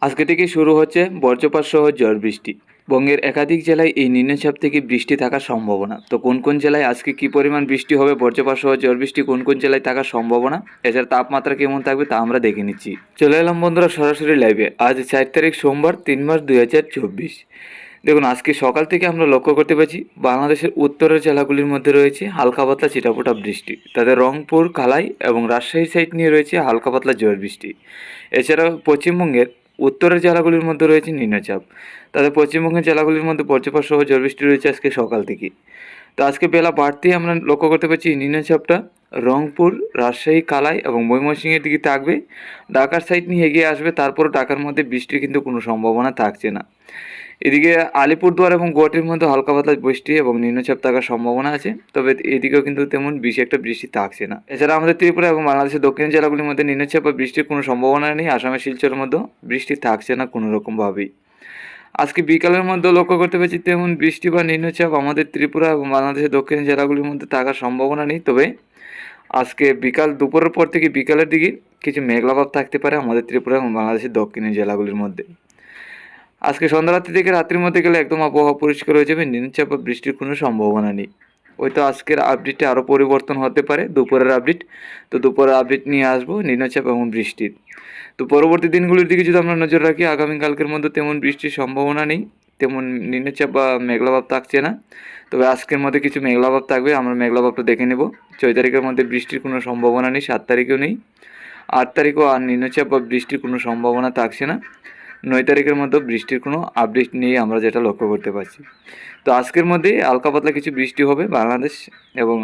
আজকে থেকে শুরু হচ্ছে বজ্রপাত সহ ঝড় বৃষ্টি। বঙ্গের একাধিক জেলায় এই নিম্নচাপ থেকে বৃষ্টি থাকার সম্ভাবনা। তো কোন কোন জেলায় আজকে কী পরিমাণ বৃষ্টি হবে, বজ্রপাত সহ ঝড় বৃষ্টি কোন কোন জেলায় থাকার সম্ভাবনা, এছাড়া তাপমাত্রা কেমন থাকবে তা আমরা দেখে নিচ্ছি। চলে এলাম বন্ধুরা সরাসরি লাইভে। আজ 4 তারিখ সোমবার, 3 মার্চ 2024। দেখুন, আজকে সকাল থেকে আমরা লক্ষ্য করতে পারছি বাংলাদেশের উত্তরের জেলাগুলির মধ্যে রয়েছে হালকা পাতলা ছিটাফোঁটা বৃষ্টি। তাদের রংপুর, কালাই এবং রাজশাহী সাইড নিয়ে রয়েছে হালকা পাতলা ঝড় বৃষ্টি। এছাড়াও পশ্চিমবঙ্গের উত্তরের জেলাগুলির মধ্যে রয়েছে নিম্নচাপ। তাদের পশ্চিমবঙ্গের জেলাগুলির মধ্যে বজ্রপাত সহ ঝড় বৃষ্টি রয়েছে আজকে সকাল থেকে। তো আজকে বেলা বাড়তেই আমরা লক্ষ্য করতে পারছি নিম্নচাপটা রংপুর, রাজশাহী, কালাই এবং ময়মনসিংহের দিকে থাকবে। ঢাকার সাইড নিয়ে এগিয়ে আসবে, তারপর ঢাকার মধ্যে বৃষ্টির কিন্তু কোনো সম্ভাবনা থাকছে না। এদিকে আলিপুরদুয়ার এবং গুয়াহাটির মধ্যে হালকা পাতলা বৃষ্টি এবং নিম্নচাপ থাকার সম্ভাবনা আছে, তবে এদিকেও কিন্তু তেমন বেশি একটা বৃষ্টি থাকছে না। এছাড়া আমাদের ত্রিপুরা এবং বাংলাদেশের দক্ষিণ জেলাগুলির মধ্যে নিম্নচাপ বা বৃষ্টির কোনো সম্ভাবনা নেই। আসামের শিলচরের মধ্যেও বৃষ্টি থাকছে না কোনো রকমভাবেই। আজকে বিকালের মধ্যে লক্ষ্য করতে পারছি তেমন বৃষ্টি বা নিম্নচাপ আমাদের ত্রিপুরা এবং বাংলাদেশের দক্ষিণ জেলাগুলির মধ্যে থাকার সম্ভাবনা নেই। তবে আজকে দুপুরের পর থেকে বিকালের দিকে কিছু মেঘলাভাব থাকতে পারে আমাদের ত্রিপুরা এবং বাংলাদেশের দক্ষিণের জেলাগুলির মধ্যে। আজকে সন্ধ্যারাত্রি থেকে রাত্রির মধ্যে গেলে একদম আবহাওয়া পরিষ্কার হয়ে যাবে, নিম্নচাপ বা বৃষ্টির কোনো সম্ভাবনা নেই। হয়তো আজকের আপডেটে আরও পরিবর্তন হতে পারে, দুপুরের আপডেট। তো দুপুরের আপডেট নিয়ে আসবো নিম্নচাপ এবং বৃষ্টির। তো পরবর্তী দিনগুলির দিকে যদি আমরা নজর রাখি, আগামীকালকের মধ্যে তেমন বৃষ্টির সম্ভাবনা নেই, তেমন নিম্নচাপ বা মেঘলাভাব থাকছে না। তবে আজকের মধ্যে কিছু মেঘলাভাব থাকবে, আমরা মেঘলাভাবটা দেখে নেব। 6 তারিখের মধ্যে বৃষ্টির কোনো সম্ভাবনা নেই, 7 তারিখেও নেই, 8 তারিখও আর নিম্নচাপ বা বৃষ্টির কোনো সম্ভাবনা থাকছে না। 9 তারিখের মধ্যে বৃষ্টির কোনো আপডেট নেই আমরা যেটা লক্ষ্য করতে পারছি। তো আজকের মধ্যে হালকা পাতলা কিছু বৃষ্টি হবে বাংলাদেশ এবং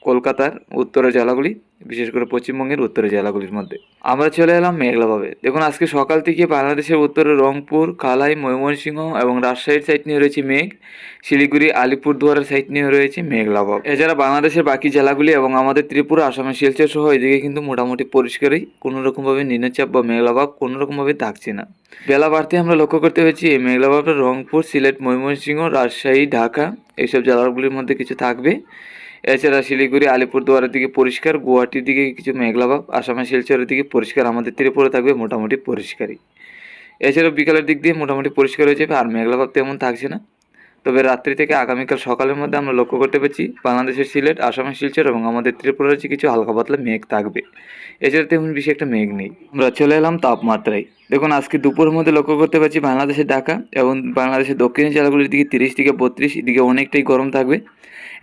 কলকাতার উত্তরের জেলাগুলি, বিশেষ করে পশ্চিমবঙ্গের উত্তরের জেলাগুলির মধ্যে। আমরা চলে এলাম মেঘলাভাবে। দেখুন, আজকে সকাল থেকে বাংলাদেশের উত্তরে রংপুর, কালাই, ময়মনসিংহ এবং রাজশাহীর সাইড নিয়ে রয়েছে মেঘ। শিলিগুড়ি, আলিপুরদুয়ারের সাইড নিয়ে রয়েছে মেঘলাভাব। এছাড়া বাংলাদেশের বাকি জেলাগুলি এবং আমাদের ত্রিপুরা, আসামের শিলচর সহ এদিকে কিন্তু মোটামুটি পরিষ্কারই, কোনো রকমভাবে নিম্নচাপ বা মেঘলাভাব কোনো রকমভাবে থাকছে না। বেলা বাড়তে আমরা লক্ষ্য করতে পারছি এই মেঘলাভাবটা রংপুর, সিলেট, ময়মনসিংহ, রাজশাহী, ঢাকা এইসব জেলাগুলির মধ্যে কিছু থাকবে। এছাড়া শিলিগুড়ি, আলিপুরদুয়ারের দিকে পরিষ্কার, গুয়াহাটির দিকে কিছু মেঘলাভাব, আসামের শিলচরের দিকে পরিষ্কার, আমাদের ত্রিপুরা থাকবে মোটামুটি পরিষ্কারই। এছাড়াও বিকালের দিক দিয়ে মোটামুটি পরিষ্কার হয়ে যাবে, আর মেঘলাভাব তেমন থাকছে না। তবে রাত্রি থেকে আগামীকাল সকালের মধ্যে আমরা লক্ষ্য করতে পারছি বাংলাদেশের সিলেট, আসামের শিলচর এবং আমাদের ত্রিপুরার যে কিছু হালকা পাতলা মেঘ থাকবে। এছাড়া তেমন বেশি একটা মেঘ নেই। আমরা চলে এলাম তাপমাত্রায়। দেখুন, আজকে দুপুরের মধ্যে লক্ষ্য করতে পারছি বাংলাদেশের ঢাকা এবং বাংলাদেশের দক্ষিণের জেলাগুলির দিকে 30 থেকে 32, এদিকে অনেকটাই গরম থাকবে।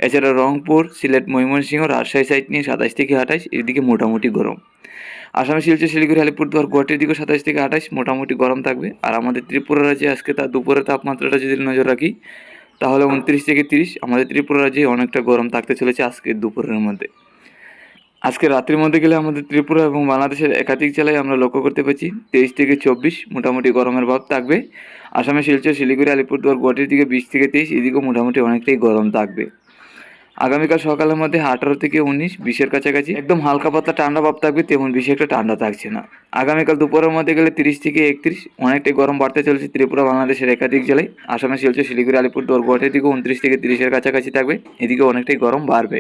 এছাড়া রংপুর, সিলেট, ময়মনসিংহ, রাজশাহী সাইড নিয়ে 27 থেকে 28, এদিকে মোটামুটি গরম। আসামের শিলচর, শিলিগুড়ি, আলিপুরদুয়ার, গুয়াহাটির দিকেও 27 থেকে 28 মোটামুটি গরম থাকবে। আর আমাদের ত্রিপুরা রাজ্যে আজকে তার দুপুরের তাপমাত্রাটা যদি নজর রাখি, তাহলে 29 থেকে 30 আমাদের ত্রিপুরা রাজ্যে অনেকটা গরম থাকতে চলেছে আজকে দুপুরের মধ্যে। আজকে রাত্রির মধ্যে গেলে আমাদের ত্রিপুরা এবং বাংলাদেশের একাধিক জেলায় আমরা লক্ষ্য করতে পারছি 23 থেকে 24 মোটামুটি গরমের ভাব থাকবে। আসামের শিলচর, শিলিগুড়ি, আলিপুরদুয়ার, গুয়াহাটির দিকে 20 থেকে 23, এদিকেও মোটামুটি অনেকটাই গরম থাকবে। আগামীকাল সকালের মধ্যে 18 থেকে 19, 20-এর কাছাকাছি একদম হালকা পাতলা ঠান্ডা ভাব থাকবে, তেমন বেশি একটা ঠান্ডা থাকছে না। আগামীকাল দুপুরের মধ্যে গেলে 30 থেকে 31, অনেকটাই গরম বাড়তে চলেছে ত্রিপুরা বাংলাদেশের একাধিক জেলায়। আসামের শিলচর, শিলিগুড়ি, আলিপুরদুয়ার, গুয়াহাটির দিকেও 29 থেকে 30-এর কাছাকাছি থাকবে, এদিকে অনেকটাই গরম বাড়বে।